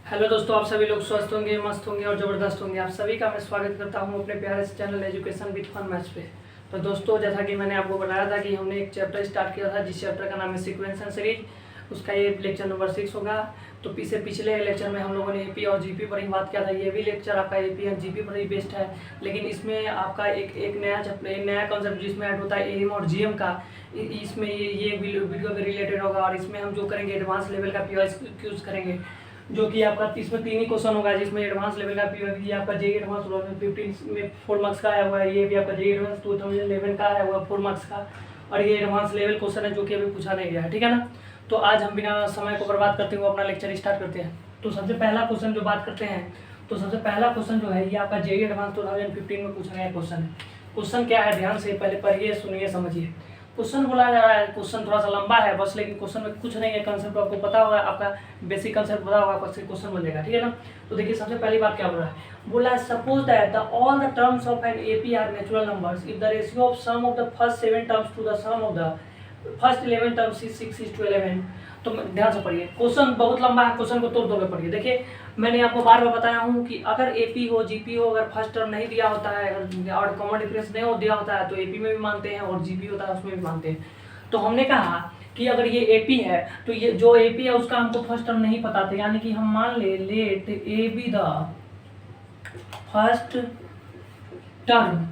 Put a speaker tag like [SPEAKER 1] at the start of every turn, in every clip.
[SPEAKER 1] Hello दोस्तों, आप सभी लोग स्वस्थ होंगे, मस्त होंगे और ज़बरदस्त होंगे। आप सभी का मैं स्वागत करता हूं अपने प्यारे से channel education with fun maths पे। तो दोस्तों, जैसा कि मैंने आपको बताया था कि हमने एक चैप्टर स्टार्ट किया था, जिस चैप्टर का नाम है सीक्वेंस एंड सीरीज। उसका ये लेक्चर नंबर 6 होगा। तो पिछले लेक्चर में हम लोगों ने एपी और जीपी पर ही बात किया था। ये भी लेक्चर आपका एपी और जीपी पर ही बेस्ड है, लेकिन इसमें आपका एक नया कॉन्सेप्ट जिसमें ऐड होता है एम और जीएम का। इसमें ये वीडियो में रिलेटेड होगा, और इसमें हम जो करेंगे एडवांस लेवल का पीवाईक्यूज करेंगे, जो कि आपका इसमें 3 ही क्वेश्चन होगा, जिसमें एडवांस लेवल का पीवाईक्यू आपका जेई एडवांस 2015 में 4 मार्क्स का आया हुआ है। ये भी आपका जेई एडवांस 2011 का आया हुआ है 4 मार्क्स का, और ये एडवांस लेवल क्वेश्चन है जो कि अभी पूछा नहीं गया है। ठीक है ना। तो आज हम बिना समय को बर्बाद करते हुए अपना लेक्चर स्टार्ट करते हैं। तो सबसे पहला क्वेश्चन जो बात करते हैं, तो सबसे पहला क्वेश्चन जो है ये आपका जेई एडवांस 2015 में पूछा गया क्वेश्चन है। क्वेश्चन क्या है, ध्यान से पहले पढ़िए, सुनिए, समझिए। क्वेश्चन बोला जा रहा है, क्वेश्चन थोड़ा सा लंबा है बस, लेकिन क्वेश्चन में कुछ नहीं है, कंसेप्ट आपको पता होगा, आपका बेसिक कंसेप्ट पता होगा, आपका क्वेश्चन बन जाएगा। ठीक है ना। तो देखिए, सबसे पहली बात क्या बोल रहा है, बोला है suppose that the all the terms of an AP are natural numbers if the ratio of sum of the first 7 terms to the sum of the first 11 terms is 6:11। तो ध्यान से पढ़िए, क्वेश्चन बहुत लंबा है, क्वेश्चन को तोड़ के पढ़िए। देखिए, मैंने आपको बार बार बताया हूँ कि अगर एपी हो, जीपी हो, अगर फर्स्ट टर्म नहीं दिया होता है और कॉमन डिफरेंस नहीं हो दिया होता है, तो एपी में भी मानते हैं, और जीपी होता है उसमें भी मानते हैं। तो हमने कहा कि अगर ये एपी है, तो ये जो एपी है उसका हमको फर्स्ट टर्म नहीं पता था, यानी कि हम मान let a be the first term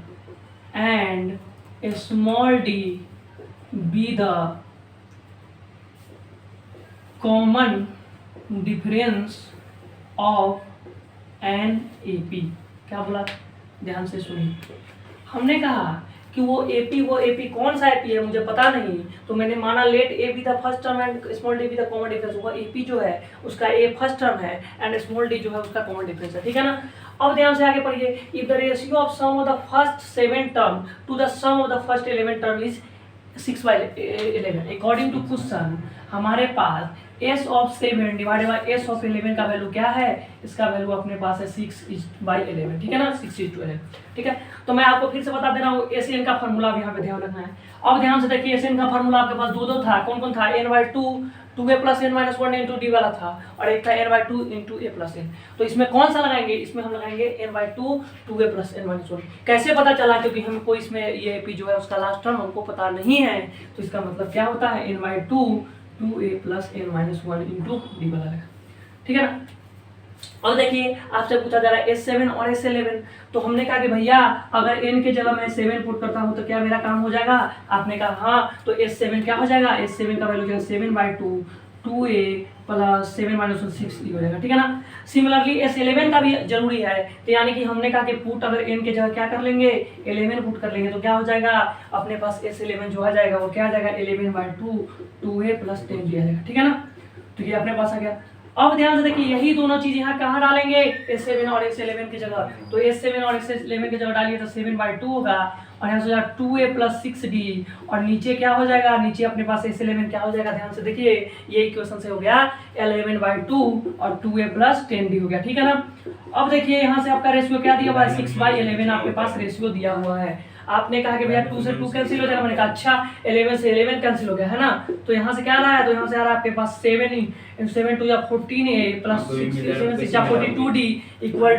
[SPEAKER 1] and small d be the common difference of an AP. क्या बोला, ध्यान से सुनिए। हमने कहा कि वो एपी कौन सा एपी है मुझे पता नहीं, तो मैंने माना let a be the first term and small d be the common difference. वो एपी जो है उसका ए फर्स्ट टर्म है एंड स्मॉल डी जो है उसका कॉमन डिफरेंस है। ठीक है ना। अब ध्यान से आगे पढ़िए, if the ratio of sum of the first 7 term to the sum of the first 11 term is 6/11 according to question, हमारे पास s of 7 divided by s of 11 का वैल्यू क्या है, इसका वैल्यू अपने पास है 6/11। ठीक है ना, 6:11। ठीक है। तो मैं आपको फिर से बता दे रहा हूँ, एसएन का फार्मूला भी यहाँ पे ध्यान रखना है। अब ध्यान से देखिए, एसएन का फार्मूला आपके पास दो था। कौन कौन था, n/2 2a + n-1 into D वाला था, और एक था n/2 इंटू a + n। तो इसमें कौन सा लगाएंगे, इसमें हम लगाएंगे n/2 2a + n-1। कैसे पता चला, क्योंकि हमको इसमें ये एपी जो है उसका लास्ट टर्म हमको पता नहीं है, तो इसका मतलब क्या होता है, n/2 2a + n-1 into D वाला लगा। ठीक है ना। और देखिए, आपसे पूछा जा रहा है S7 और S11। तो हमने कहा कि भैया अगर n के जगह मैं 7 पुट करता हूं तो क्या मेरा काम हो जाएगा, आपने कहा हाँ। तो S7 क्या हो जाएगा, S7 का वैल्यू जो है 7/2 2a + 7-1 6 हो जाएगा। ठीक है ना। सिमिलरली S11 का भी जरूरी है, तो यानी कि हमने कहा कि पुट अगर n के जगह क्या कर लेंगे, 11 पुट कर लेंगे, तो क्या हो जाएगा, अपने पास S11 जो आ जाएगा वो क्या आ जाएगा, 11/2 2a + 10 दिया जाएगा। ठीक है ना। तो ये अपने पास आ गया। अब ध्यान से देखिए, यही दोनों चीज यहाँ कहाँ डालेंगे, S7 और S11 की जगह। तो S7 और S11 की जगह डालिए तो 7/2 होगा, और यहाँ से 2a + 6d, और नीचे क्या हो जाएगा, नीचे अपने पास S11 क्या हो जाएगा, ध्यान से देखिए, ये इक्वेशन से हो गया 11/2 और 2a + 10d हो गया। ठीक है ना। अब देखिए, यहाँ से आपका रेशियो क्या दिया हुआ है, 6/11 आपके पास रेशियो दिया हुआ है। आपने कहा कि भैया 2 से 2 कैंसिल हो जाएगा, मैंने कहा अच्छा 11 से 11 कैंसिल हो गया है ना। तो यहाँ से क्या आ रहा है, तो यहाँ से आ रहा है आपके पास 7 7 2 या 14a + 6 7 6 42d इक्वल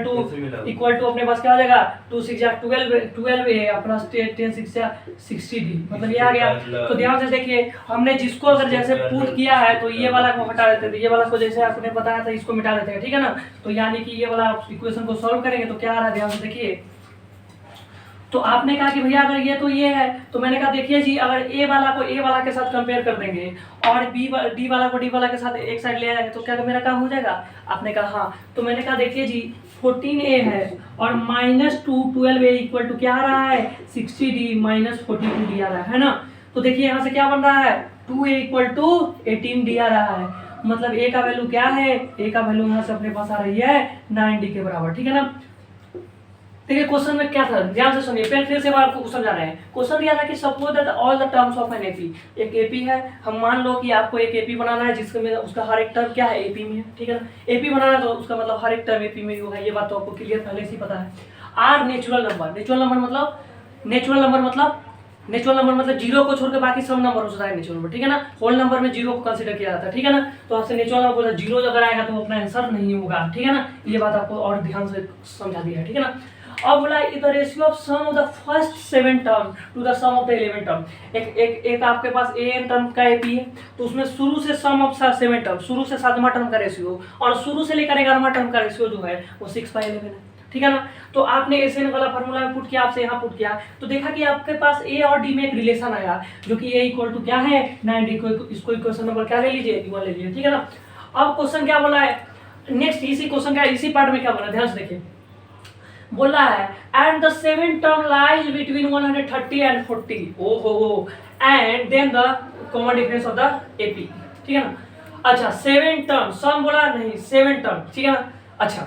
[SPEAKER 1] टू अपने पास क्या आ जाएगा, 2 6 या 12a + 10 6 या 60d, मतलब ये आ गया। तो ध्यान से देखिए, हमने जिसको अगर जैसे पुट किया है तो ये वाला को हटा देते थे, ये वाला को जैसे आपने बताया था इसको मिटा देते हैं। ठीक है ना। तो यानी कि ये वाला इक्वेशन को सॉल्व करेंगे तो क्या आ रहा है, ध्यान से देखिए। तो आपने कहा कि भैया अगर ये तो ये है, तो मैंने कहा देखिए जी, अगर ए वाला को ए वाला के साथ कंपेयर कर देंगे और डी वाला को डी वाला के साथ एक साइड ले जाएंगे, तो क्या मेरा काम हो जाएगा, आपने कहा हाँ। तो मैंने कहा देखिए जी, 14a है और -2 12a इक्वल टू क्या आ रहा है, 60d - 42d आ रहा है ना। तो देखिए यहाँ से क्या बन रहा है, 2a = 18d आ रहा है, मतलब a का वैल्यू क्या है, a का वैल्यू यहाँ से अपने पास आ रही है 9d के बराबर। ठीक है ना। देखिए क्वेश्चन में क्या था, ध्यान से सुनिए, फिर से आपको क्वेश्चन समझा रहे हैं। क्वेश्चन दिया था कि suppose that all the terms of an AP, एक एपी है, हम मान लो कि आपको एक एपी बनाना है जिसमें उसका हर एक टर्म क्या है, एपी में है। ठीक है ना। एपी बनाना है तो उसका मतलब हर एक टर्म एपी में होगा, ये बात तो आपको क्लियर पहले से ही पता है। Are natural number, natural number मतलब नेचुरल नंबर मतलब जीरो को छोड़ के बाकी सब नंबर हो सकता है नेचुरल नंबर, ठीक है ना। होल नंबर में जीरो को कंसीडर किया जाता है, ठीक है ना। तो आपसे नेचुरल नंबर बोला जीरो अगर आएगा तो वो अपना आंसर नहीं होगा, ठीक है ना। ये बात आपको और ध्यान से समझा दिया है, ठीक है ना। अब बोला the ratio of sum of the first 7 term to the sum of the 11 term. एक आपके पास an टर्म का एपी है, तो उसमें शुरू से सम ऑफ 7 टर्म, शुरू से 7वां टर्म का रेशियो और शुरू से लेकर 11वां टर्म का रेशियो जो है वो 6/11 है, ठीक है ना। तो आपने ऐसे वाला फार्मूला में पुट किया, आपसे यहाँ पुट किया, तो देखा कि आपके पास ए और डी में एक रिलेशन आया जो कि ए इक्वल टू क्या है 90 को, इसको इक्वेशन नंबर क्या ले लीजिए 1 ले लीजिए, ठीक है ना। अब क्वेश्चन क्या बोला है नेक्स्ट, इसी क्वेश्चन का इसी पार्ट में क्या बोला ध्यान से देखिए, बोला है and the 7 term lies between 130 and 40 ओहो and then the common difference of the AP, ठीक है ना। अच्छा 7 टर्म, सम बोला नहीं 7 टर्म, ठीक है ना। अच्छा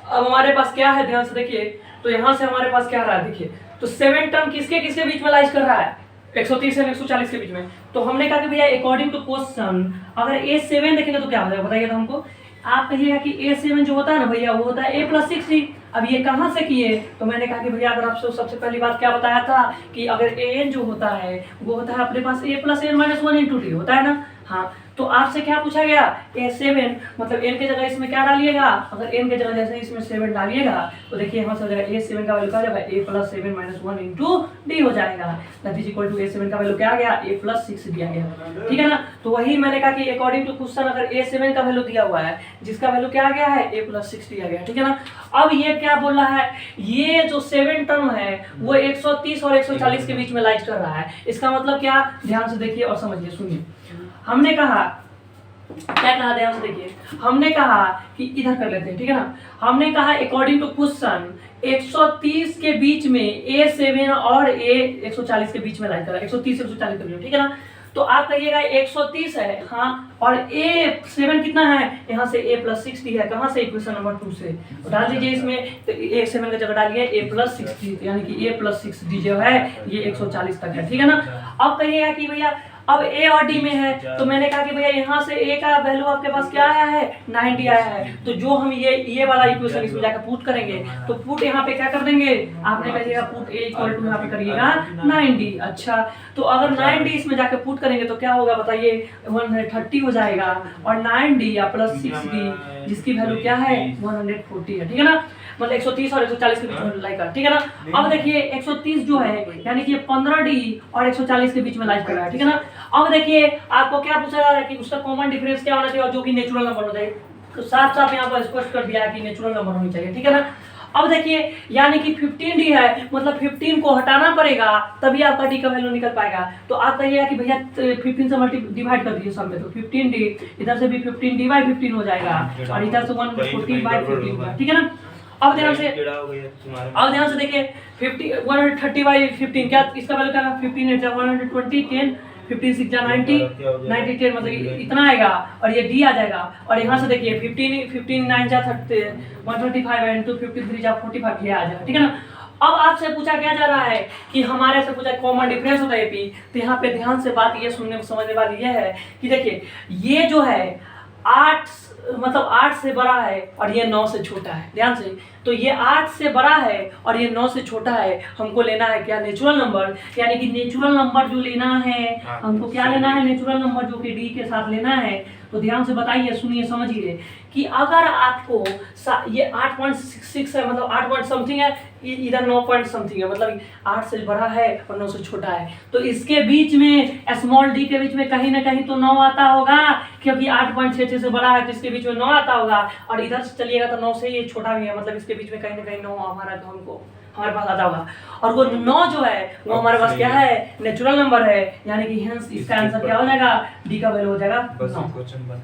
[SPEAKER 1] अब हमारे पास क्या है ध्यान से देखिए, तो यहाँ से हमारे पास क्या रहा है देखिए, तो 7 टर्म किसके किसके बीच में लाइज कर रहा है 130 और 140 के बीच में। तो हमने कहा कि भैया अकॉर्डिंग टू क्वेश्चन अगर A7 देखेंगे तो क्या हो जाएगा बताइए तो हमको। आप कहिएगा कि A7 जो होता है ना भैया वो होता है A+60। अब ये कहाँ से किए, तो मैंने कहा कि भैया अगर आपसे सबसे पहली बात क्या बताया था कि अगर an जो होता है वो होता है अपने पास A+n-1 × d होता है ना। हाँ तो आपसे क्या पूछा गया A7 मतलब n के जगह इसमें क्या डालिएगा, अगर n के जगह जैसे इसमें 7 डालिएगा तो देखिए यहाँ से हो जाएगा A7 का वैल्यू क्या हो जाएगा A+7-1 × d हो जाएगा, that is equal to A7 का वैल्यू क्या आ गया A+6 दिया गया, ठीक है ना। तो वही मैंने कहा कि अकॉर्डिंग टू क्वेश्चन अगर A7 का वैल्यू दिया हुआ है जिसका वैल्यू क्या आ गया है A+6 दिया गया, ठीक है ना। अब ये क्या बोल रहा है, ये जो 7 टर्म है वो 130 और 140 के बीच में लाइज कर रहा है। इसका मतलब क्या, ध्यान से देखिए और समझिए सुनिए। हमने कहा क्या कहा ध्यान से देखिए, हमने कहा कि इधर कर लेते हैं, ठीक है ना। हमने कहा अकॉर्डिंग टू क्वेश्चन 130 के बीच में A7 और A140 के बीच में लाइज कर रहा है, 130 से 140 के बीच में, ठीक है ना। तो आप कहिएगा 130 है हाँ, और A7 कितना है, यहाँ से A+60 है, कहाँ से इक्वेशन नंबर 2 से, तो डाल दीजिए इसमें, तो A7 की जगह डालिए A+60 यानी कि A+6D जो है ये 140 तक है, ठीक है ना। अब कहिएगा कि भैया अब A और D में है, तो मैंने कहा कि भैया यहाँ से A का वैल्यू आपके पास क्या आया है 90 आया है, तो जो हम ये वाला इक्वेशन इसमें जाकर पुट करेंगे तो पुट यहाँ पे क्या कर देंगे, आपने कहिएगा पुट A इक्वल टू यहाँ पे करिएगा 90। अच्छा तो अगर 90 इसमें जाकर पुट करेंगे तो क्या होगा बताइए 130 हो जाएगा, और 9D या +6D जिसकी वैल्यू क्या है 140 है, ठीक है ना। मतलब 130 और 140 के बीच में लाइक कर, ठीक है ना। अब देखिए 130 जो है यानी कि 15D और 140 के बीच में लाइक कर रहा है, ठीक है ना। अब देखिए आपको क्या पूछा जा रहा है कि उसका कॉमन डिफरेंस क्या होना चाहिए और जो कि नेचुरल नंबर हो जाए, तो साफ साफ यहाँ पर स्पष्ट कर दिया है कि नेचुरल नंबर होनी चाहिए, ठीक है ना। अब देखिए यानी कि 15D है मतलब 15 को हटाना पड़ेगा तभी आपका D का वैल्यू निकल पाएगा। तो आप कहिएगा कि भैया 15 से डिवाइड कर दीजिए सब में, तो 15D इधर से भी 15D/15 हो जाएगा और इधर से 140/15, ठीक है ना। अब ध्यान से देखिए 130/15 क्या इसका वैल्यू क्या है 15 120 10 15 6 90 90 10 मतलब इतना आएगा और ये D आ जाएगा। और यहाँ से देखिए 15 9 जा 135 एंड 2 53 जा 45 ये आ जाएगा, ठीक है ना। अब आपसे पूछा क्या जा रहा है कि हमारे से पूछा कॉमन डिफरेंस होता है एपी, तो यहाँ पे ध्यान से बात ये सुनने समझने वाली ये है कि देखिए ये जो है 8 मतलब 8 से बड़ा है और ये 9 से छोटा है, ध्यान से। तो ये 8 से बड़ा है और ये 9 से छोटा है, हमको लेना है क्या नेचुरल नंबर, यानी कि नेचुरल नंबर जो लेना है हमको क्या लेना है नेचुरल नंबर जो कि D के साथ लेना है। तो ध्यान से बताइए सुनिए समझिए कि अगर आपको ये 8.6 है मतलब 8 पॉइंट समथिंग है, इधर 9 पॉइंट समथिंग है, मतलब 8 से बड़ा है और 9 से छोटा है, तो इसके बीच में स्मॉल d के बीच में कहीं ना कहीं तो 9 आता होगा क्योंकि 8.66 से बड़ा है तो इसके बीच में 9 आता होगा, और इधर से चलिएगा तो 9 से ये छोटा भी है मतलब इसके बीच में कहीं ना कहीं 9 हमारे पास आता होगा। और वो 9 जो है वो हमारे पास क्या है नेचुरल नंबर है, यानी कि हेंस इसका आंसर क्या हो जाएगा D का वैल्यू हो जाएगा 9।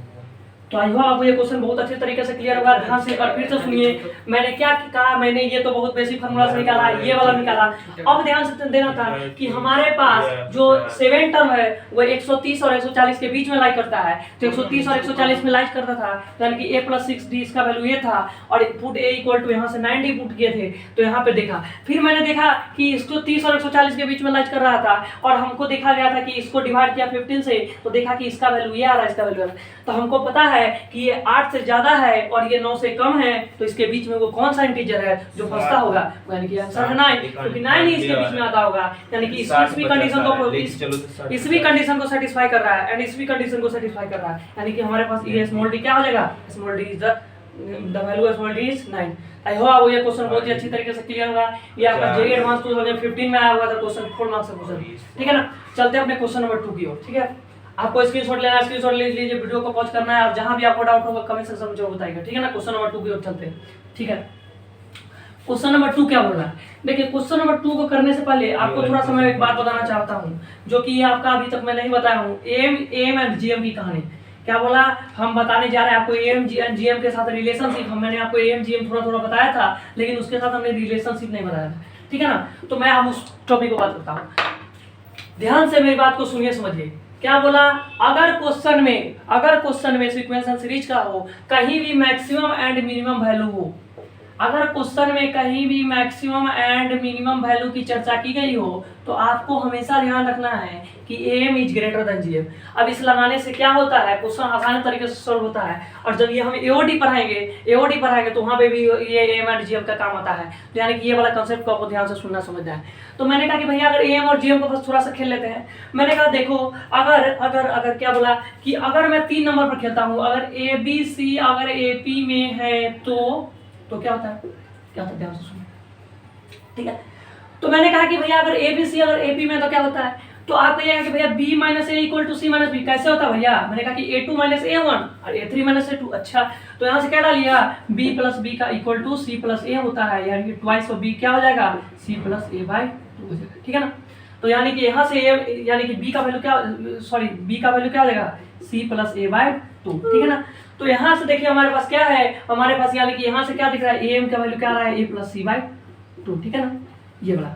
[SPEAKER 1] तो आई होप आपको ये क्वेश्चन बहुत अच्छे तरीके से क्लियर होगा। ध्यान से एक बार फिर से सुनिए मैंने क्या कहा, मैंने ये तो बहुत बेसिक फार्मूला से निकाला, ये वाला निकाला। अब ध्यान से देना था कि हमारे पास जो 7 टर्म है वो 130 और 140 के बीच में लाइक करता है, तो 130 और 140 में लाइक करता था यानी कि A+6D इसका वैल्यू ये था, और पुट A इक्वल टू यहाँ से 90 पुट किए थे। तो यहाँ पे देखा, फिर मैंने देखा कि इसको 30 और 140 के बीच में लाइक कर रहा था और हमको देखा गया था कि इसको डिवाइड किया 15 से, तो देखा कि इसका वैल्यू ये आ रहा है, इसका वैल्यू, तो हमको पता है है कि ये 8 से ज्यादा है और ये 9 से कम है, तो इसके बीच में वो कौन सा इंटीजर है जो फंसता होगा, यानी कि आंसर है 9, क्योंकि 9 ही इसके बीच में आता होगा, यानी कि इसवी कंडीशन को इसवी कंडीशन को सेटिस्फाई कर रहा है एंड इसवी कंडीशन को सेटिस्फाई कर रहा है, यानी कि हमारे पास ये स्मॉल डी क्या हो जाएगा, small D is the value small D is 9। I hope आपको ये क्वेश्चन बहुत ही अच्छी तरीके से क्लियर होगा। ये आपका जेईई एडवांस 2015 में आया हुआ था क्वेश्चन, 4 मार्क्स का क्वेश्चन, ठीक है ना। चलते हैं अपने क्वेश्चन नंबर 2 की ओर, ठीक है। आपको स्क्रीनशॉट लेना है, स्क्रीनशॉट ले लीजिए, वीडियो को पॉज करना है और जहां भी आपको डाउट होगा कमेंट सेक्शन में जरूर बताइएगा, ठीक है ना। क्वेश्चन नंबर 2 की ओर चलते हैं, ठीक है। क्वेश्चन नंबर 2 क्या बोल रहा है, देखिए क्वेश्चन नंबर 2 को करने से पहले आपको थोड़ा सा मैं एक बात बताना चाहता हूं, जो कि ये आपका अभी तक मैं नहीं बताया हूं, एम एंड जीएम की कहानी। क्या बोला, हम बताने जा रहे हैं आपको एम जीएम के साथ रिलेशनशिप। मैंने आपको एम जीएम थोड़ा थोड़ा बताया था, लेकिन उसके साथ हमने रिलेशनशिप नहीं बताया था, ठीक है ना। तो मैं अब उस टॉपिक को बात करता हूँ, ध्यान से मेरी बात को सुनिए, समझिए। क्या बोला, अगर क्वेश्चन में सीक्वेंशियल सीरीज का हो, कहीं भी मैक्सिमम एंड मिनिमम वैल्यू हो, अगर क्वेश्चन में कहीं भी मैक्सिमम एंड मिनिमम वैल्यू की चर्चा की गई हो, तो आपको हमेशा ध्यान रखना है कि AM is greater than GM. अब इस लगाने से क्या होता है, क्वेश्चन आसान तरीके से सॉल्व होता है, और जब ये हम एओडी पढ़ाएंगे तो वहाँ पे भी ये एम एंड जीएम का काम आता है। तो यानी कि ये वाला कंसेप्ट को आपको ध्यान से सुनना समझना है। तो मैंने कहा कि भैया अगर एम और जीएम को बस थोड़ा सा खेल लेते हैं। मैंने कहा देखो, अगर क्या बोला कि अगर मैं 3 नंबर पर खेलता हूँ, अगर ए बी सी अगर एपी में है तो क्या होता है, ध्यान से सुनो, ठीक है। तो मैंने कहा कि भैया अगर एबीसी अगर एपी में तो क्या होता है, तो आप कहिएगा कि भैया b minus a equal to c minus b, कैसे होता है भैया। मैंने कहा कि ए2 माइनस ए1 और ए3 माइनस ए2। अच्छा, तो यहाँ से क्या डालिएगा, बी प्लस बी का equal to c plus a होता है, यानी कि ट्वाइस ऑफ बी क्या हो जाएगा, सी प्लस ए बाई 2 हो जाएगा, ठीक है ना। तो यानी कि यहाँ से यानी कि बी का वैल्यू क्या हो जाएगा, सी प्लस ए बाई 2, ठीक है ना। तो यहाँ से देखिए हमारे पास क्या है, हमारे पास यानी कि यहाँ से क्या दिख रहा है, एम का वैल्यू क्या आ रहा है, ए प्लस सी बाई 2, ठीक है ना। ये वाला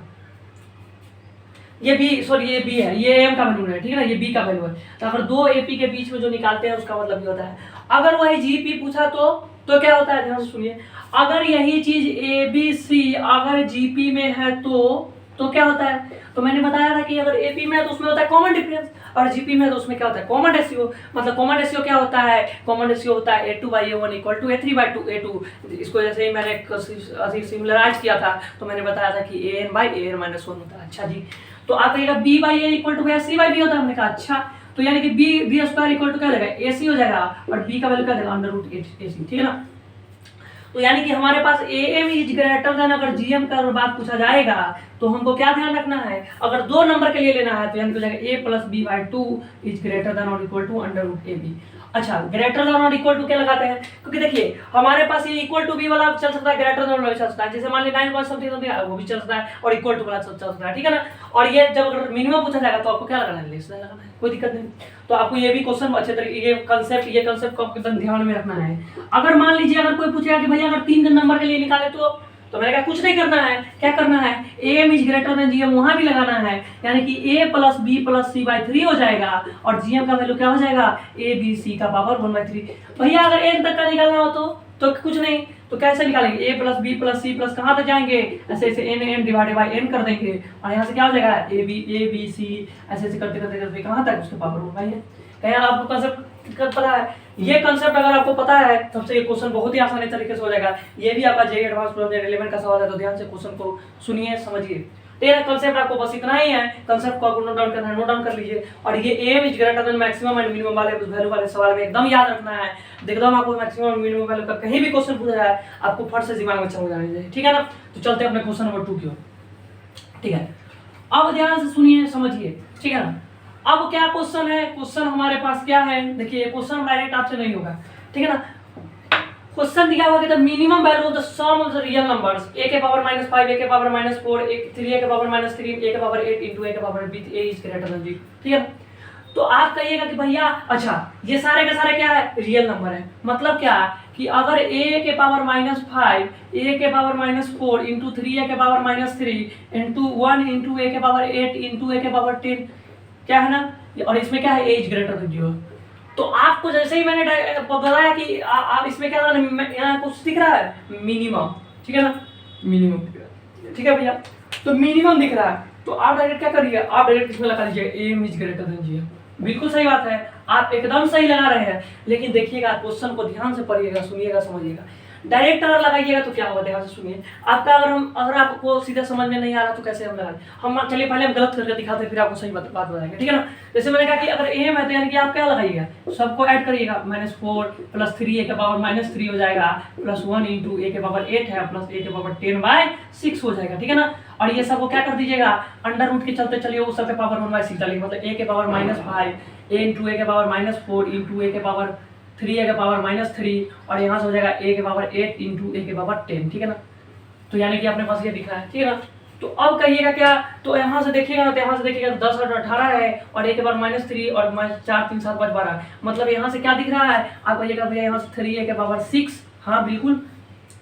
[SPEAKER 1] ये बी है, ये एम का वैल्यू है, ठीक है ना, ये बी का वैल्यू है। तो अगर दो एपी के बीच में जो निकालते हैं उसका मतलब ये होता है। अगर वही जीपी पूछा तो क्या होता है, ध्यान से सुनिए। अगर यही चीज ए बी सी अगर जीपी में है तो क्या होता है, तो मैंने बताया था कि अगर एपी में है तो उसमें होता है कॉमन डिफरेंस, और जीपी में है तो उसमें क्या होता है, कॉमन रेशियो। मतलब कॉमन रेशियो क्या होता है, कॉमन रेशियो होता है a2/a1 इक्वल टू a3/2a2। इसको जैसे ही मैंने सिमिलराइज किया था तो मैंने बताया था कि an/an-1 होता है। अच्छा जी, तो आप कहिएगा b/a इक्वल टू c/b होता है। हमने कहा अच्छा, तो यानी कि b स्क्वायर इक्वल टू क्या हो जाएगा, ac हो जाएगा, और b का वैल्यू क्या देगा, √8ac, ठीक है ना। तो यानी कि हमारे पास am इज ग्रेटर देन, अगर gm का बात पूछा जाएगा तो हमको क्या ध्यान रखना है, अगर 2 नंबर के लिए लेना है तो यानी कि हो जाएगा a plus b/2 is greater then और इक्वल टू √ab। अच्छा, ग्रेटर देन और इक्वल टू क्या लगाते हैं, क्योंकि देखिए हमारे पास ये इक्वल टू बी वाला चल सकता है, ग्रेटर देन वाला चल सकता है। जैसे मान लीजिए 9.something वो भी चल सकता है, और इक्वल टू वाला चल सकता है, ठीक है ना। और ये जब अगर मिनिमम पूछा जाएगा तो आपको क्या लगाना है, लेस लगाना है, कोई दिक्कत नहीं। तो आपको ये भी क्वेश्चन अच्छे तरीके, ये कंसेप्ट को आपको एकदम ध्यान में रखना है। अगर मान लीजिए अगर कोई पूछेगा कि भैया अगर 3 नंबर के लिए निकाले तो मैंने कहा कुछ नहीं करना है, क्या करना है, M is greater than GM वहां भी लगाना है, यानी कि a plus B plus c by 3 हो जाएगा, और जीएम का वैल्यू क्या हो जाएगा, ए बी सी का पावर 1/3। भैया अगर एन तक का निकालना हो तो कुछ नहीं, तो कैसे निकालेंगे, a plus B plus c plus कहाँ तक जाएंगे, ऐसे n डिवाइडेड बाई n कर देंगे, और यहाँ से क्या हो जाएगा ए बी सी, ऐसे करते कहाँ तक उसके पावर 1/3 है। कहीं आपको कंसेप्ट पता है, ये कंसेप्ट अगर आपको पता है तब से ये क्वेश्चन बहुत ही आसानी तरीके से हो जाएगा। ये भी आपका जेईई एडवांस 2011 का सवाल है, तो ध्यान से क्वेश्चन को सुनिए, समझिए। तो ये कंसेप्ट आपको बस इतना ही है, कंसेप्ट को आपको नोट डाउन करना है, नोट डाउन कर लीजिए। और ये AM is greater than maximum and minimum वाले वैल्यू वाले सवाल में एकदम याद रखना है। एकदम आपको मैक्सिमम और मिनिमम वैल्यू का कहीं भी क्वेश्चन पूछा जाए आपको फट से दिमाग में चल जाना चाहिए, ठीक है ना। तो चलते हैं अपने क्वेश्चन नंबर 2 की ओर, ठीक है। अब ध्यान से सुनिए, समझिए, ठीक है ना। अब क्या क्वेश्चन है, क्वेश्चन हमारे पास क्या है, देखिए क्वेश्चन डायरेक्ट आपसे नहीं होगा, ठीक है ना। क्वेश्चन दिया हुआ कि the minimum value of the sum of the real numbers a के पावर -5 a के पावर -4 3a के पावर -3 a के पावर 8 into a के power b a is greater than b, ठीक है। तो आप कहिएगा कि भैया अच्छा ये सारे के सारे क्या है, रियल नंबर है। मतलब क्या कि अगर a के पावर -5 a के पावर -4 into 3a के पावर -3 into 1 into a के पावर 8 into a के पावर 10 क्या है ना, और इसमें क्या है, एज ग्रेटर देन 0। तो आपको जैसे ही मैंने बताया कि आप इसमें क्या यहाँ कुछ दिख रहा है, मिनिमम, ठीक है ना, मिनिमम दिख रहा है, ठीक है भैया। तो मिनिमम दिख रहा है तो आप डायरेक्ट क्या करिए, आप डायरेक्ट इसमें लगा लीजिए AM is greater than GM, बिल्कुल सही बात है, आप एकदम सही लगा रहे हैं। लेकिन देखिएगा, क्वेश्चन को ध्यान से पढ़िएगा, सुनिएगा, समझिएगा। डायरेक्ट अगर लगाइएगा तो क्या होगा, ध्यान से सुनिए। आपका अगर आपको सीधा समझ में नहीं आ रहा तो कैसे हम लगाएं? हम चलिए पहले हम गलत करके दिखाते हैं, फिर आपको सही बात बताएंगे, ठीक है ना। जैसे मैंने कहा कि अगर एम है तो यानी कि आप क्या लगाइएगा, सबको ऐड करिएगा। -4 + 3 a के पावर -3 हो जाएगा, +1 × a के पावर 8 है, प्लस a के पावर 10/6 हो जाएगा, ठीक है ना। और ये सबको क्या कर दीजिएगा, अंडर रूट के चलते चलिए वो सब के पावर 1/6 डालिए, मतलब a के पावर -5 a × a के पावर -4 × a के पावर 3 a के पावर -3 और यहाँ से हो जाएगा a के पावर 8 × a के पावर 10, ठीक है ना। तो यानी कि अपने पास ये दिख रहा है, ठीक है ना। तो अब कहिएगा क्या, तो यहाँ से देखिएगा ना, तो यहाँ से देखिएगा 10 और 18 है और a के पावर -3 और 4 3 7 5 12, मतलब यहाँ से क्या दिख रहा है, आप कहिएगा भैया यहाँ से 3a के पावर 6, हाँ बिल्कुल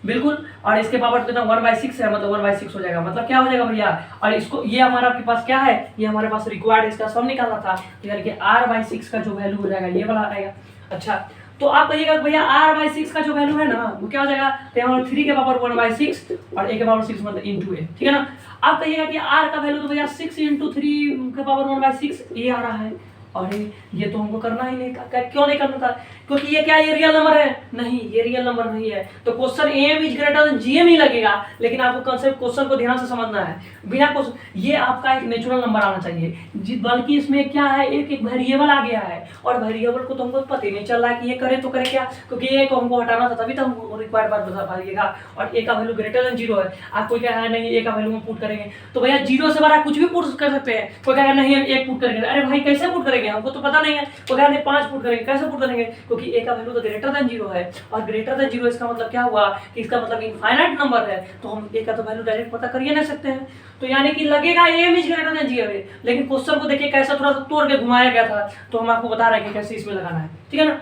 [SPEAKER 1] बिल्कुल, और इसके पावर कितना 1/6 है, मतलब 1/6 हो जाएगा, मतलब क्या हो जाएगा भैया। और इसको ये हमारा आपके पास क्या है, ये हमारे पास रिक्वायर्ड इसका सम निकालना था, तो यानी कि r/6 का जो वैल्यू हो जाएगा ये वाला आएगा। अच्छा, तो आप कहिएगा भैया r/6 का जो वैल्यू है ना वो क्या हो जाएगा, तो यहाँ 3 के पावर 1/6 और a के पावर 6 मतलब × a, ठीक है ना। आप कहिएगा कि r का वैल्यू तो भैया 6 × 3 के पावर 1/6 ये आ रहा है, और ये तो हमको करना ही नहीं था। क्यों नहीं करना था, क्योंकि ये क्या, ये रियल नंबर है, नहीं ये रियल नंबर नहीं है, तो question M is greater than GM ही लगेगा। लेकिन आपको कंसेप्ट क्वेश्चन को ध्यान से समझना है, बिना क्वेश्चन ये आपका एक नेचुरल नंबर आना चाहिए, बल्कि इसमें क्या है, एक वेरिएबल आ गया है, और वेरिएबल को तो हमको पता ही नहीं चल रहा है कि ये करे तो करे क्या, क्योंकि ए को हमको हटाना था, तभी तो हमको रिक्वायर्ड बात बता पाइएगा। और ए का वैल्यू ग्रेटर देन 0 है, आप कोई कह रहा है नहीं ए का वैल्यू हम पुट करेंगे, तो भैया 0 से बड़ा कुछ भी पुट कर सकते हैं। कोई कह रहा है नहीं हम 1 पुट करेंगे, अरे भाई कैसे पुट करेंगे, हमको तो पता नहीं है। कोई कह रहा है 5 पुट करेंगे, कैसे पुट करेंगे, क्योंकि ए का वैल्यू तो ग्रेटर देन 0 है, और ग्रेटर देन 0 इसका मतलब क्या हुआ कि इसका मतलब इनफाइनाइट नंबर है, तो हम ए का तो वैल्यू डायरेक्ट पता कर ही नहीं सकते हैं। तो यानी कि लगेगा AM is greater than GM, लेकिन क्वेश्चन को देखिए कैसा थोड़ा सा तोड़ के घुमाया गया था, तो हम आपको बता रहे हैं कि कैसे इसमें लगाना है, ठीक है ना।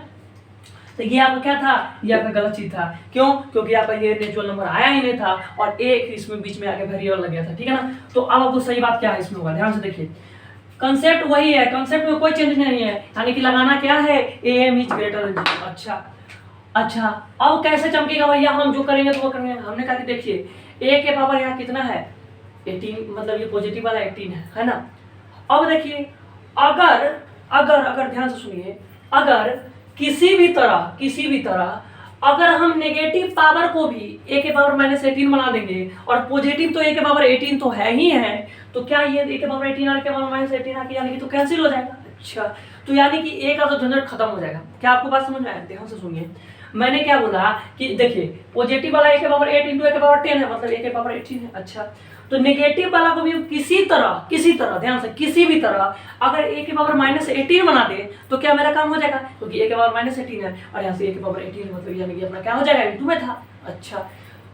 [SPEAKER 1] तो ये आपका क्या था, ये आपका गलत चीज था, क्यों, क्योंकि आपका ये नेचुरल नंबर आया ही नहीं था और एक इसमें बीच में आके वेरिएबल लग गया था, ठीक है ना। तो अब आपको सही बात क्या है इसमें होगा, ध्यान से देखिए, कंसेप्ट वही है, कंसेप्ट में कोई चेंज नहीं है, यानी कि लगाना क्या है, M is greater than zero. अच्छा, अब कैसे चमकेगा भैया, हम जो करेंगे तो वो करेंगे। हमने कहा कि देखिए a के पावर यहाँ कितना है 18, मतलब ये पॉजिटिव वाला 18 है ना। अब देखिए अगर अगर अगर ध्यान से सुनिए, अगर किसी भी तरह अगर हम नेगेटिव पावर को भी a के पावर -18 बना देंगे, और पॉजिटिव तो a के पावर 18 तो है ही है, तो क्या ये a के पावर 18 और a के पावर -18 आके यानी कि तो कैंसिल हो जाएगा। अच्छा, तो यानी कि a का तो झंझट खत्म हो जाएगा। क्या आपको बात समझ में आया, ध्यान से सुनिए। मैंने क्या बोला कि देखिए पॉजिटिव वाला a के पावर 8 × a के पावर 10 है, मतलब a के पावर 18 है। अच्छा, तो नेगेटिव वाला को भी किसी तरह ध्यान से, किसी भी तरह अगर a के पावर -18 बना दे तो क्या मेरा काम हो जाएगा, क्योंकि a के पावर -18 है और यहाँ से a के पावर 18 मतलब यानी कि अपना क्या हो जाएगा, × में था। अच्छा,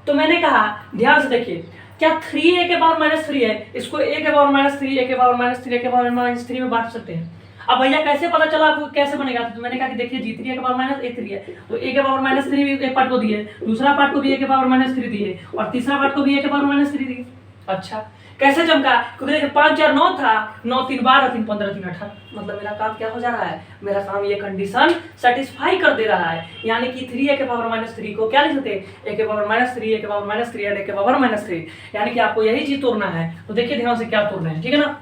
[SPEAKER 1] तो मैंने कहा ध्यान से देखिए, क्या 3a के पावर -3 है, इसको a के पावर -3 a के पावर -3 a के पावर -3 में बांट सकते हैं। अब भैया कैसे पता चला आपको कैसे बनेगा, तो मैंने कहा कि देखिए g3 के पावर -a3 है, तो a के पावर -3 भी एक पार्ट को दिए, दूसरा पार्ट को भी a के पावर -3 दिए, और तीसरा पार्ट को भी a के पावर -3 दिए। अच्छा, कैसे चमका, क्योंकि देखिए 5 4 9 था, 9 3 12 3 15 3 18, मतलब मेरा काम क्या हो जा रहा है, मेरा काम ये कंडीशन सेटिस्फाई कर दे रहा है। यानी कि 3a के पावर -3 को क्या लिख सकते हैं, a के पावर -3 a के पावर -3 और a के पावर -3, यानी कि आपको यही चीज तोड़ना है। तो देखिए ध्यान से क्या तोड़ना है, ठीक है ना।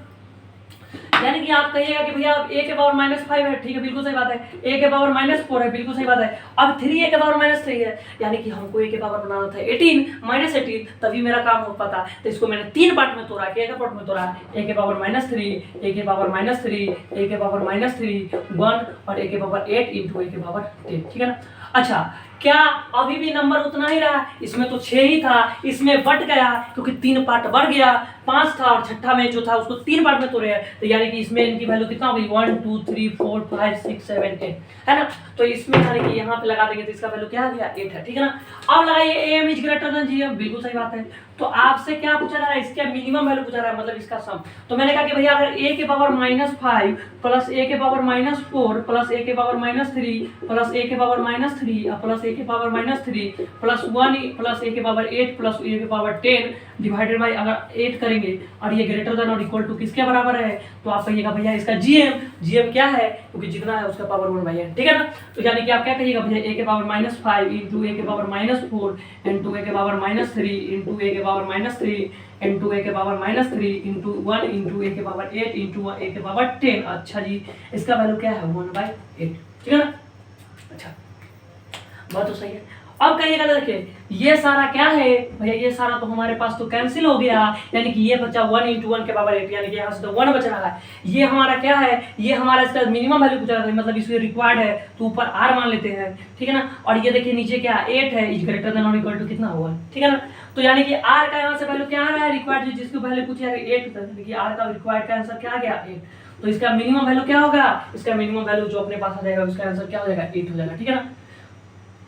[SPEAKER 1] यानी कि आप कहिएगा कि भैया अब a के पावर -5 है, ठीक है बिल्कुल सही बात है, a के पावर -4 है, बिल्कुल सही बात है, अब 3a के पावर -3 है, यानी कि हमको a के पावर बनाना था 18 तभी मेरा काम हो पाता। तो इसको मैंने 3 पार्ट में तोड़ा, क्या पार्ट में तोड़ा, a के पावर -3 a के पावर -3 a के पावर -3 1 और a के पावर 8 × a के पावर 10, ठीक है ना। अच्छा, क्या अभी भी नंबर उतना ही रहा, इसमें तो 6 ही था, इसमें बट गया क्योंकि 3 पार्ट बढ़ गया, 5 था और छठा में जो था उसको 3 पार्ट में तोड़े हैं, तो यानी कि इसमें इनकी वैल्यू कितना होगी 1 2 3 4 5 6 7 8 है ना। तो इसमें यानी कि यहाँ पे लगा देंगे तो इसका वैल्यू क्या आ गया 8 है, ठीक है ना। अब लगाइए AM is greater than GM, बिल्कुल सही बात है। तो आपसे क्या पूछा जा रहा है, इसका मिनिमम वैल्यू पूछा जा रहा है, मतलब इसका सम। तो मैंने कहा कि भैया अगर a के पावर -5 प्लस a के पावर -4 प्लस a के पावर -3 प्लस a के पावर -3 प्लस a के पावर -3 प्लस 1 प्लस a के पावर 8 प्लस a के पावर 10 डिवाइडेड बाय अगर 8 करेंगे और ये ग्रेटर देन और इक्वल टू किसके बराबर है, तो आप कहिएगा भैया इसका जीएम क्या है, क्योंकि जितना है उसका पावर 1/n, ठीक है ना। तो यानी कि आप क्या कहिएगा भैया a के पावर -5 × a के पावर -4 × a के पावर -3 × a के पावर -3 इंटू ए के पावर -3 इंटू 1 इंटू ए के पावर 8 इंटू ए के पावर 10। अच्छा जी, इसका वैल्यू क्या है 1/8, ठीक है ना। अच्छा, बात तो सही है। अब कहिएगा देखिए ये सारा क्या है भैया, ये सारा तो हमारे पास तो कैंसिल हो गया, यानी कि ये बचा 1 इंटू 1 के पावर 8, यानी कि यहाँ से तो 1 बच रहा है। ये हमारा क्या है, ये हमारा इसका मिनिमम वैल्यू पूछा था, मतलब इसमें रिक्वायर्ड है तो ऊपर r मान लेते हैं, ठीक है ना। और ये देखिए नीचे क्या 8 है, इज ग्रेटर देन और इक्वल टू कितना होगा, ठीक है ना। तो यानी कि r का यहाँ से वैल्यू क्या आ रहा है, रिक्वायर्ड जिसकी वैल्यू पूछा है 8, देखिए r का रिक्वायर्ड का आंसर क्या आ गया 8। तो इसका मिनिमम वैल्यू क्या होगा, इसका मिनिमम वैल्यू जो अपने पास आ जाएगा उसका आंसर क्या हो जाएगा 8 हो जाएगा, ठीक है ना।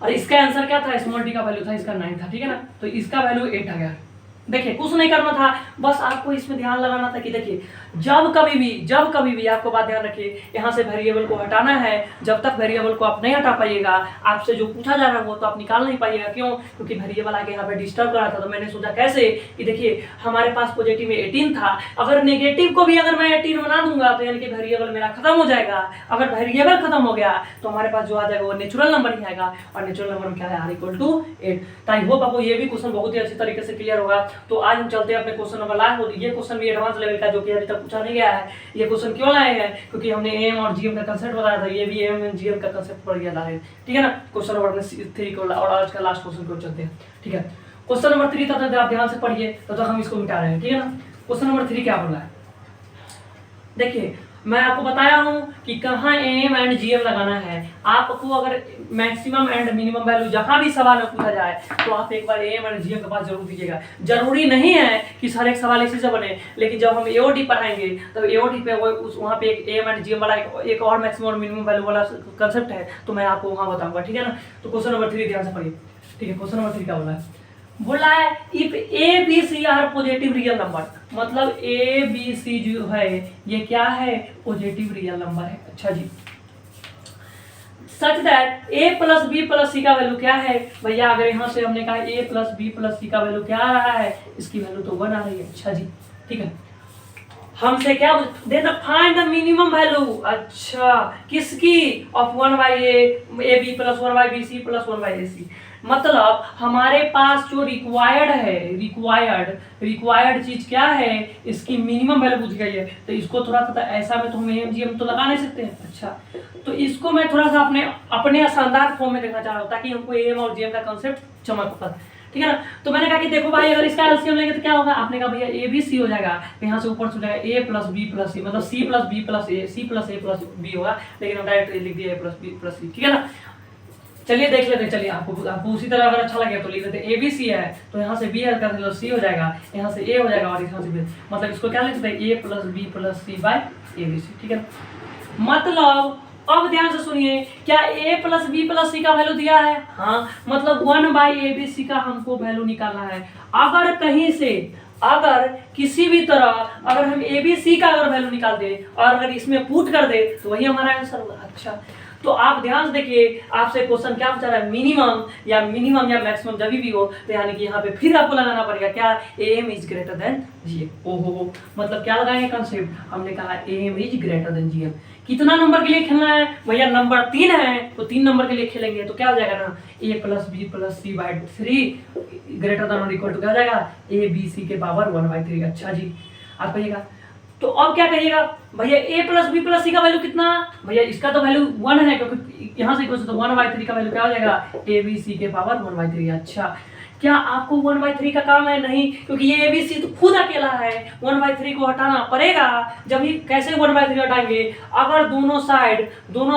[SPEAKER 1] और इसका आंसर क्या था, स्मॉल टी का वैल्यू था इसका 9 था, ठीक है ना। तो इसका वैल्यू 8 आ गया। देखिए कुछ नहीं करना था, बस आपको इसमें ध्यान लगाना था कि देखिए जब कभी भी आपको बात ध्यान रखिए, यहाँ से वेरिएबल को हटाना है। जब तक वेरिएबल को आप नहीं हटा पाइएगा, आपसे जो पूछा जा रहा है वो तो आप निकाल नहीं पाइएगा। क्यों, क्योंकि वेरिएबल आके यहाँ पे डिस्टर्ब कर रहा था। तो मैंने सोचा कैसे कि देखिए हमारे पास पॉजिटिव में 18 था, अगर नेगेटिव को भी अगर मैं 18 बना दूंगा तो यानी कि वेरिएबल मेरा खत्म हो जाएगा। अगर वेरिएबल खत्म हो गया तो हमारे पास जो आ जाएगा वो नेचुरल नंबर ही आएगा, और नेचुरल नंबर क्या है r = 8। ताई होप आपको ये भी क्वेश्चन बहुत ही अच्छी तरीके से क्लियर होगा। तो आज हम चलते हैं अपने क्वेश्चन नंबर लास्ट। ये क्वेश्चन भी एडवांस लेवल का जो कि अभी तक पूछा नहीं गया है। ये क्वेश्चन क्यों लाए हैं, क्योंकि हमने एम और जीएम का कांसेप्ट बताया था, ये भी एम एंड जीएम का कांसेप्ट पढ़ गया है, ठीक है ना। क्वेश्चन नंबर 3 को और आज का लास्ट क्वेश्चन को चलते हैं, ठीक है। क्वेश्चन नंबर 3 तक आप ध्यान से पढ़िए, तो हम इसको मिटा रहे हैं, ठीक है ना। क्वेश्चन नंबर 3 क्या बोला है, देखिए मैं आपको बताया हूं कि कहाँ एम एंड जीएम लगाना है। आपको अगर मैक्सिमम एंड मिनिमम वैल्यू जहां भी सवाल में पूछा जाए तो आप एक बार एम एंड जीएम के पास जरूर दीजिएगा। जरूरी नहीं है कि हर एक सवाल इसी से बने, लेकिन जब हम एओडी पढ़ाएंगे तब एओडी पे वहाँ पे एक एम एंड जीएम वाला एक और मैक्सिमम और मिनिमम वैल्यू वाला कंसेप्ट है, तो मैं आपको वहाँ बताऊंगा, ठीक है ना। तो क्वेश्चन नंबर 3 ध्यान से पढ़िए, ठीक है। क्वेश्चन नंबर 3 क्या बोला है if a B c are positive real number, मतलब ए बी सी जो है ये क्या है, पॉजिटिव रियल नंबर है। अच्छा जी, such that A plus B plus C का वैल्यू क्या है भैया, अगर यहाँ से हमने कहा ए प्लस बी प्लस सी का वैल्यू क्या आ रहा है, इसकी वैल्यू तो 1 आ रही है। अच्छा जी, ठीक है। हमसे क्या देना, फाइंड द मिनिमम वैल्यू, अच्छा किसकी, of 1/a b plus 1/b c plus 1/ac। मतलब हमारे पास जो रिक्वायर्ड है, रिक्वायर्ड चीज क्या है, इसकी मिनिमम वैल्यू पूछ गई है। तो इसको थोड़ा सा ऐसा में तो हम एम जी एम तो लगा नहीं सकते हैं। अच्छा, तो इसको मैं थोड़ा सा अपने शानदार फॉर्म में देखना चाह रहा हूँ, ताकि हमको एम और जीएम का कॉन्सेप्ट चमक पाए, ठीक है ना। तो मैंने कहा कि देखो भाई अगर इसका एलसीएम लेंगे तो क्या होगा, आपने कहा भैया ए बी सी हो जाएगा, यहाँ से ऊपर से हो जाएगा ए प्लस बी प्लस सी, मतलब सी प्लस बी प्लस ए, सी प्लस ए प्लस बी होगा, लेकिन हम डायरेक्ट लिख दिया ए प्लस बी प्लस सी, ठीक है ना। चलिए देख लेते हैं, चलिए आपको उसी तरह अगर अच्छा लगे तो लिख देते हैं ए बी सी है तो यहाँ से बी है तो सी हो जाएगा, यहाँ से ए हो जाएगा और यहाँ से बी, मतलब इसको क्या लिख सकते हैं A plus B plus C by A B C, ठीक है। मतलब अब ध्यान से सुनिए, क्या a plus B plus C का वैल्यू दिया है, हाँ, मतलब 1/abc का हमको वैल्यू निकालना है। अगर कहीं से अगर किसी भी तरह अगर हम abc का अगर वैल्यू निकाल दे और अगर इसमें पुट कर दे तो वही हमारा आंसर होगा। अच्छा, तो आप ध्यान से देखिए, आपसे क्वेश्चन क्या पूछा रहा है, मिनिमम या मैक्सिमम जब भी हो, तो यानी कि यहाँ पे फिर आपको लगाना पड़ेगा क्या, AM is greater than GM. ओहो, मतलब क्या लगाएंगे कंसेप्ट, हमने कहा AM is greater than GM. कितना नंबर के लिए खेलना है भैया, नंबर 3 है तो 3 नंबर के लिए खेलेंगे, तो क्या हो जाएगा ना, ए plus B plus C bye 3 greater than और इक्वल टू क्या हो जाएगा, ए बी सी के पावर 1/3। अच्छा जी, आप कहिएगा तो अब क्या कहिएगा भैया, a plus B plus C का वैल्यू कितना, भैया इसका तो वैल्यू 1 है, क्योंकि यहाँ से इक्वल तो 1/3 का वैल्यू क्या हो जाएगा, ए बी सी के पावर 1/3। अच्छा, क्या आपको 1/3 का काम है, नहीं, क्योंकि ये ABC तो खुद अकेला है, 1/3 को हटाना पड़ेगा। जब ही कैसे 1/3 हटाएंगे, अगर दोनों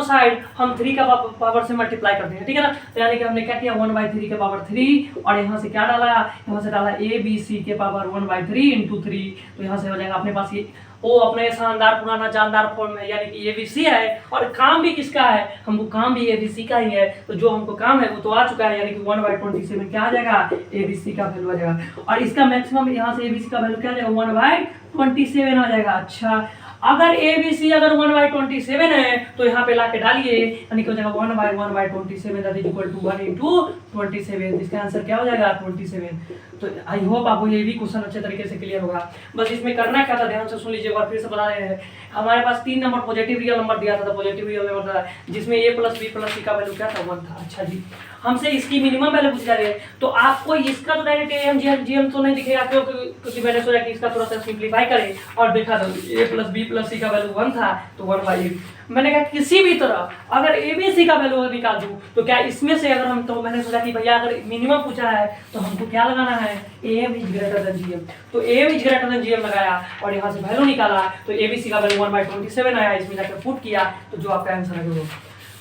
[SPEAKER 1] साइड हम 3 का पावर से मल्टीप्लाई कर देंगे, ठीक है ना। तो यानी कि हमने क्या किया, 1/3 के पावर 3 और यहाँ से क्या डाला, यहाँ से डाला ABC के पावर 1/3 इंटू 3, तो यहाँ से हो जाएगा अपने पास ये वो अपने शानदार पुराना जानदार फॉर्म में, यानी कि ABC है और काम भी किसका है, हमको काम भी ABC का ही है। तो जो हमको काम है वो तो आ चुका है, यानी कि 1/27 क्या आ जाएगा, ABC का वैल्यू आ जाएगा। और इसका मैक्सिमम यहाँ से ABC का वैल्यू क्या आ जाएगा, 1/27 आ जाएगा। अच्छा, अगर ABC अगर 1/27 है तो यहाँ पे लाके डालिए, यानी कि हो जाएगा 1/1/27 that is equal to 1 into 27। इसका आंसर क्या हो जाएगा, 27। तो आई होप आपको ये भी क्वेश्चन अच्छे तरीके से क्लियर होगा। बस इसमें करना क्या था, ध्यान से सुन लीजिए और फिर से बता रहे हैं। हमारे पास 3 नंबर पॉजिटिव रियल नंबर दिया था, पॉजिटिव रियल नंबर था जिसमें a plus B plus C का वैल्यू क्या था, 1 था। अच्छा जी, हमसे इसकी मिनिमम वैल्यू पूछ जा रही है, तो आपको इसका तो डायरेक्ट एम जी एम तो नहीं दिखेगा, क्योंकि मैंने सोचा कि इसका थोड़ा सा सिंप्लीफाई करें और देखा तो a plus B plus C का वैल्यू 1 था तो 1/8। मैंने कहा किसी भी तरह अगर ए बी सी का वैल्यू निकाल दूँ तो क्या इसमें से अगर हम, तो मैंने सोचा कि भैया अगर मिनिमम पूछा है तो हमको क्या लगाना है, M is greater than G M. तो M is greater than G M लगाया और यहाँ से वैल्यू निकाला तो ए बी सी का वैल्यू 1/27 आया। इसमें जाकर पुट किया तो जो आपका आंसर है वो।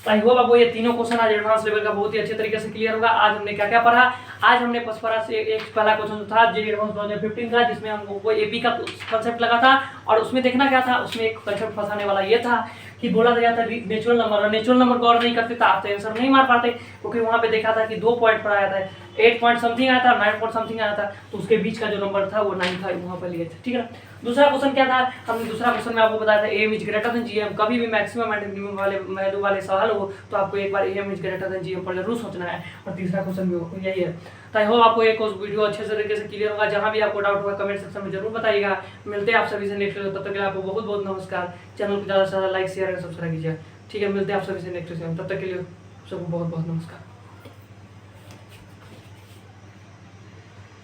[SPEAKER 1] आई होप आपको ये तीनों क्वेश्चन आज एडवांस लेवल का बहुत ही अच्छे तरीके से क्लियर होगा। आज हमने क्या क्या पढ़ा, आज हमने पसपरा से एक पहला क्वेश्चन था जे एडवांस 2015 का, जिसमें हमको एपी का कंसेप्ट लगा था और उसमें देखना क्या था, उसमें एक कंसेप्ट फंसाने वाला ये था कि बोला गया था नेचुरल नंबर, और नेचुरल नंबर गौर नहीं करते तो आप तो आंसर नहीं मार पाते, क्योंकि वहाँ पे देखा था कि 2 पॉइंट पर आया था, 8 पॉइंट समथिंग आया था, 9 पॉइंट समथिंग आया था, तो उसके बीच का जो नंबर था वो 9 था, वहाँ पर लिए थे। ठीक है ना। दूसरा क्वेश्चन क्या था, हमने दूसरा क्वेश्चन में आपको बताया था M is greater than GM. कभी भी मैक्सिमम एंड मिनिमम वाले वैल्यू वाले सवाल हो तो आपको एक बार M is greater than GM पर जरूर सोचना है, और तीसरा क्वेश्चन भी यही है। तो आई होप आपको एक वीडियो अच्छे तरीके से क्लियर होगा। जहाँ भी आपको डाउट होगा कमेंट सेक्शन में जरूर बताइएगा। मिलते हैं आप सभी से नेक्स्ट वीडियो, तब तक के लिए आपको बहुत बहुत नमस्कार। चैनल को ज़्यादा से ज़्यादा लाइक शेयर और सब्सक्राइब कीजिए। ठीक है, मिलते हैं आप सभी से नेक्स्ट वीडियो, तब तक के लिए सबको बहुत बहुत नमस्कार।